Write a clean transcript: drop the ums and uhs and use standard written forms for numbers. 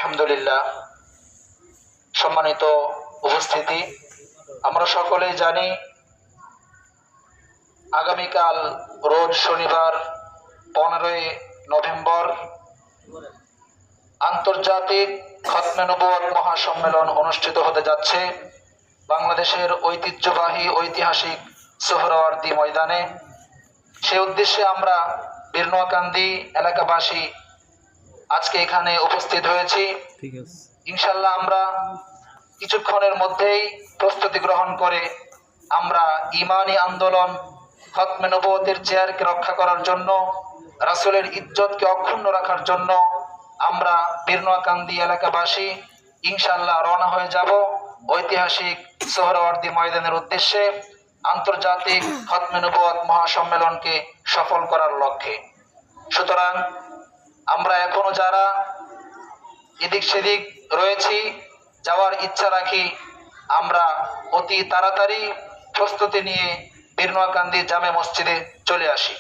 আলহামদুলিল্লাহ। সম্মানিত উপস্থিতি, আমরা সকলেই জানি আগামীকাল রোজ শনিবার 15ই নভেম্বর আন্তর্জাতিক খতমে নবুয়ত মহাসম্মেলন অনুষ্ঠিত হতে যাচ্ছে বাংলাদেশের ঐতিহ্যবাহী ঐতিহাসিক সোহরাওয়ার্দী ময়দানে। সে উদ্দেশ্যে আমরা বীর নোয়াকান্দি এলাকাবাসী আজকে এখানে উপস্থিত হয়েছি। ইনশাল্লাহ আমরা কিছুক্ষণের মধ্যেই প্রস্তুতি গ্রহণ করে আমরা ইমানি আন্দোলন খতমে নবুয়তের চেয়ারকে রক্ষা করার জন্য, রাসূলের ইজ্জতকে অক্ষুণ্ণ রাখার জন্য আমরা বীর নোয়াকান্দি এলাকাবাসী ইনশাল্লাহ রওনা হয়ে যাব ঐতিহাসিক সোহরাওয়ার্দী ময়দানের উদ্দেশ্যে আন্তর্জাতিক খতমে নবুয়ত মহাসম্মেলনকে সফল করার লক্ষ্যে। সুতরাং আমরা এখনো যারা এদিক সেদিক রয়েছি, যাওয়ার ইচ্ছা রাখি, আমরা অতি তাড়াতাড়ি প্রস্তুতি নিয়ে বীর নোয়াকান্দি জামে মসজিদে চলে আসি।